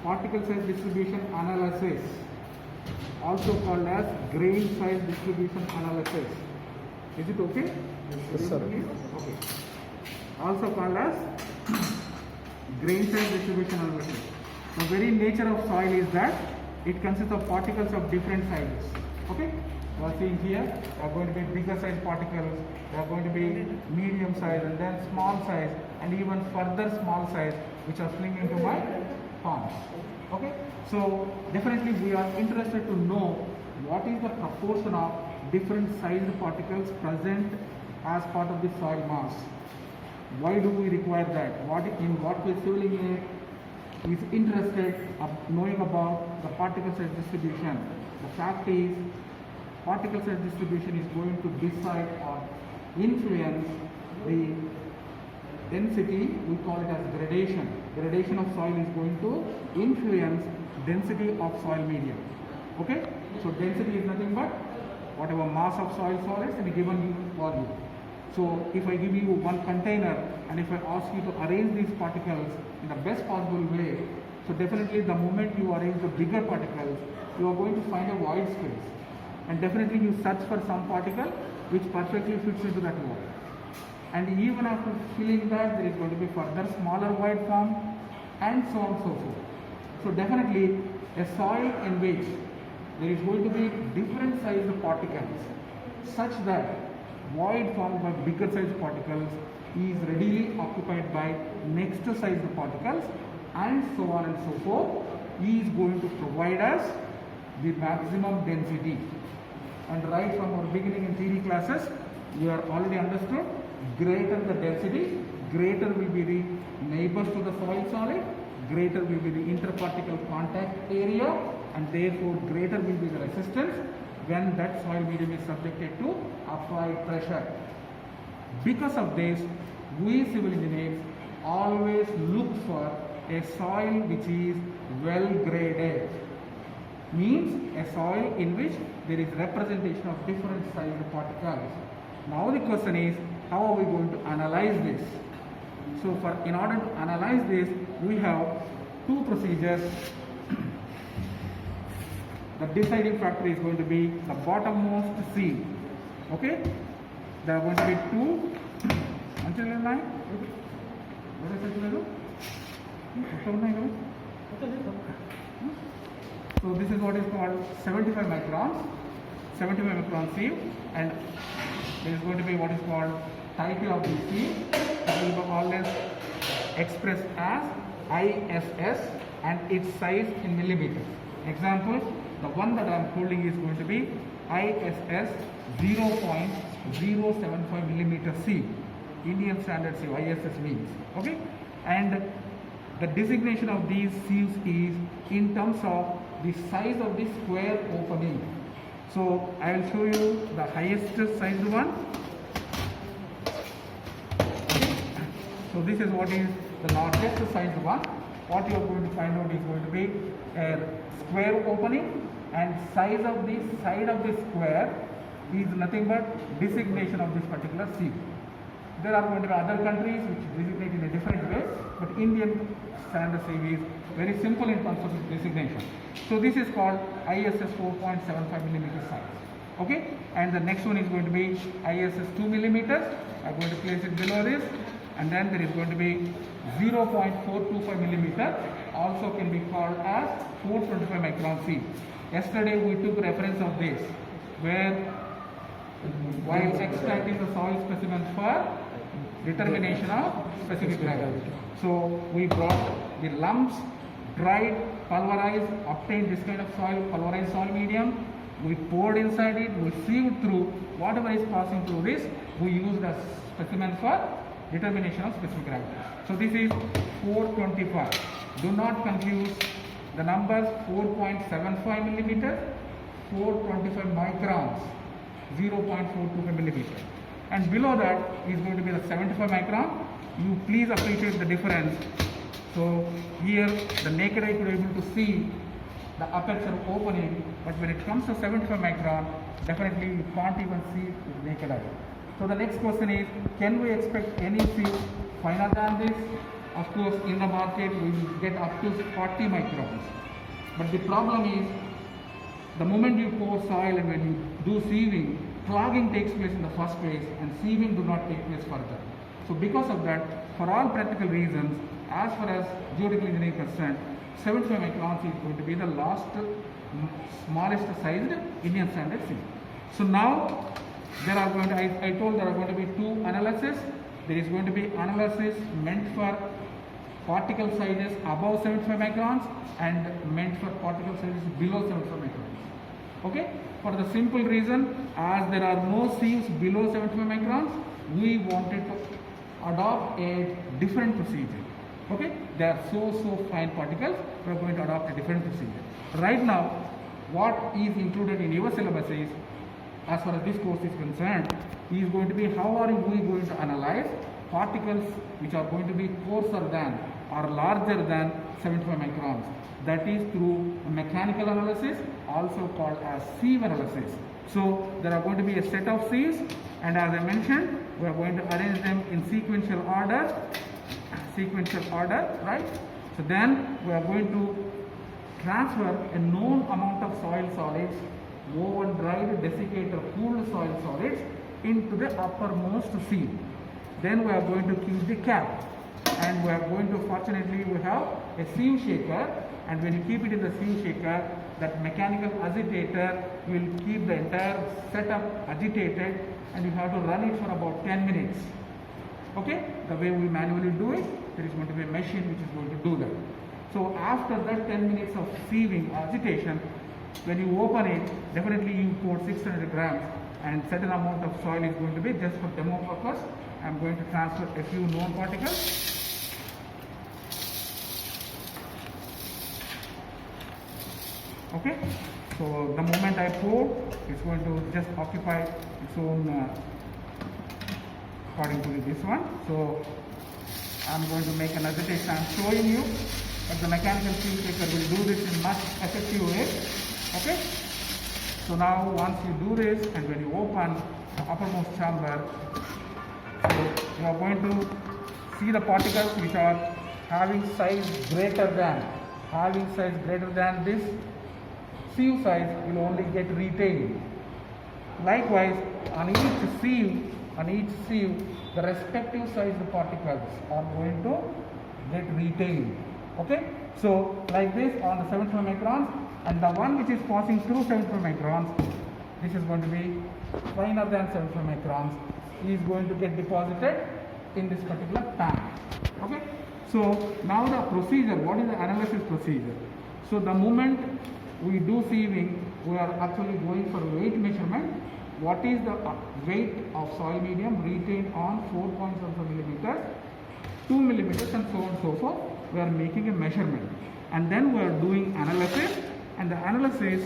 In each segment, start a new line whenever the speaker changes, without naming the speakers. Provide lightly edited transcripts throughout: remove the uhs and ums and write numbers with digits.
particle size distribution analysis, also called as grain size distribution analysis. Is it okay?
Yes, sir.
Okay. Also called as grain size distribution analysis. The very nature of soil is that it consists of particles of different sizes. Okay? You are seeing here, there are going to be bigger size particles, there are going to be medium size and then small size and even further small size which are flowing into my palms. Okay? So definitely we are interested to know what is the proportion of different sized particles present as part of the soil mass. Why do we require that? In what way civil engineer is interested of knowing about the particle size distribution? The fact is, particle size distribution is going to decide or influence the density. We call it as gradation. Gradation of soil is going to influence density of soil medium. Okay? So density is nothing but whatever mass of soil solids in a given volume. So if I give you one container and if I ask you to arrange these particles in the best possible way, so definitely the moment you arrange the bigger particles, you are going to find a void space. And definitely you search for some particle which perfectly fits into that void. And even after filling that, there is going to be further smaller void form and so on and so forth. So definitely a soil in which there is going to be different sized particles such that void formed by bigger sized particles is readily occupied by next sized particles and so on and so forth, is going to provide us the maximum density. And right from our beginning in theory classes, we are already understood, greater the density, greater will be the neighbors to the soil solid, greater will be the interparticle contact area, and therefore greater will be the resistance when that soil medium is subjected to applied pressure. Because of this, we civil engineers always look for a soil which is well graded. Means a soil in which there is representation of different sized particles. Now the question is, how are we going to analyze this? So in order to analyze this, we have two procedures. The deciding factor is going to be the bottommost C. Okay? There are going to be two until line. What is it? So this is what is called 75 microns, 75 micron sieve, and there is going to be what is called type of the sieve. It will be always expressed as ISS and its size in millimeters. Example, the one that I am holding is going to be ISS 0.075 millimeter sieve. Indian standard sieve, ISS means. Okay? And the designation of these sieves is in terms of the size of the square opening. So I will show you the highest sized one. So this is what is the largest sized one. What you are going to find out is going to be a square opening, and size of the side of the square is nothing but designation of this particular sieve. There are going to be other countries which designate in a different way, but Indian standard sieve is very simple in terms of its designation. So this is called ISS 4.75 millimeter size. Okay, and the next one is going to be ISS 2 millimeters. I'm going to place it below this, and then there is going to be 0.425 millimeter, also can be called as 425 micron sieve. Yesterday we took reference of this, where while extracting the soil specimen for determination of specific gravity. So we brought the lumps, dried, pulverized, obtained this kind of soil, pulverized soil medium. We poured inside it, we sieved through, whatever is passing through this, we used as specimen for determination of specific gravity. So this is 425. Do not confuse the numbers 4.75 millimeters, 425 microns, 0.425 millimeters. And below that is going to be the 75 micron. You please appreciate the difference. So here the naked eye could be able to see the aperture opening, but when it comes to 75 micron, definitely you can't even see with naked eye. So the next question is, can we expect any sieve finer than this? Of course, in the market we will get up to 40 microns. But the problem is, the moment you pour soil and when you do sieving, clogging takes place in the first phase and sieving do not take place further. So because of that, for all practical reasons, as far as geotechnical engineering is concerned, 75 microns is going to be the last smallest sized Indian standard sieve. So now there are going to, I told there are going to be two analyses. There is going to be analysis meant for particle sizes above 75 microns and meant for particle sizes below 75 microns. Okay? For the simple reason, as there are no sieves below 75 microns, we wanted to adopt a different procedure. Okay? They are so fine particles, we are going to adopt a different procedure. Right now, what is included in your syllabus is, as far as this course is concerned, is going to be how are we going to analyze particles which are going to be coarser than or larger than 75 microns. That is through mechanical analysis, also called as sieve analysis. So there are going to be a set of sieves, and as I mentioned, we are going to arrange them in sequential order, right? So then we are going to transfer a known amount of soil solids, woven, dried, desiccated, cooled soil solids into the uppermost sieve. Then we are going to keep the cap, and we are going to, fortunately we have a sieve shaker, and when you keep it in the sieve shaker, that mechanical agitator will keep the entire setup agitated, and you have to run it for about 10 minutes. Okay? The way we manually do it, there is going to be a machine which is going to do that. So after that 10 minutes of sieving agitation, when you open it, definitely you pour 600 grams, and certain amount of soil is going to be, just for demo purpose, I am going to transfer a few known particles. Okay, so the moment I pour, it's going to just occupy its own according to this one. So I'm going to make an agitation. I'm showing you that the mechanical sieve shaker will do this in much effective way. Okay, so now once you do this, and when you open the uppermost chamber, so you are going to see the particles which are having size greater than this sieve size will only get retained. Likewise, on each sieve, the respective sized particles are going to get retained. Okay, so like this on the 75 microns, and the one which is passing through 75 microns, this is going to be finer than 75 microns, is going to get deposited in this particular tank. Okay, so now the procedure, what is the analysis procedure? So the moment we do sieving, we are actually going for weight measurement. What is the weight of soil medium retained on 4.75 millimeters, 2 millimeters, and so on and so forth. We are making a measurement, and then we are doing analysis, and the analysis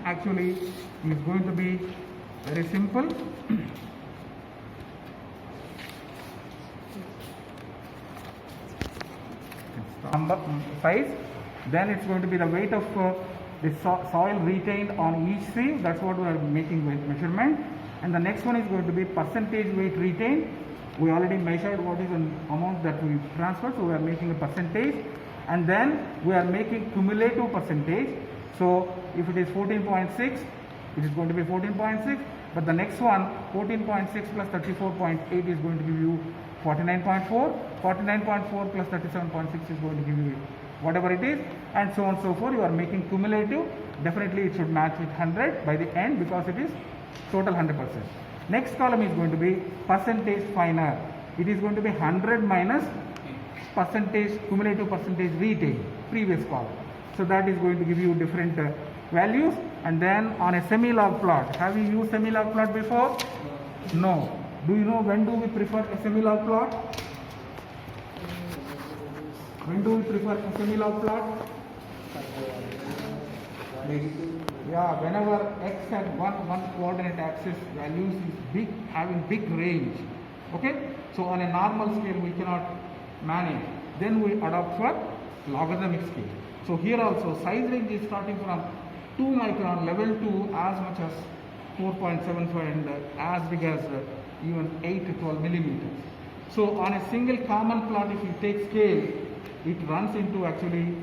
actually is going to be very simple. Size, then it's going to be the weight of the soil retained on each sieve. That's what we are making weight measurement. And the next one is going to be percentage weight retained. We already measured what is the amount that we transferred, so we are making a percentage, and then we are making cumulative percentage. So if it is 14.6, it is going to be 14.6, but the next one, 14.6 plus 34.8 is going to give you 49.4, 49.4 plus 37.6 is going to give you whatever it is, and so on and so forth. You are making cumulative. Definitely it should match with 100 by the end, because it is total 100%. Next column is going to be percentage finer. It is going to be 100 minus percentage, cumulative percentage retained, previous column. So that is going to give you different values. And then on a semi-log plot, have you used semi-log plot before? No. Do you know when do we prefer a semi-log plot? When do we prefer a semi-log plot? Yeah, whenever x and one coordinate axis values is big, having big range. Okay, so on a normal scale we cannot manage. Then we adopt for logarithmic scale. So here also size range is starting from 2 micron level to as much as 4.75 and as big as even 8 to 12 millimeters. So on a single common plot, if you take scale, it runs into actually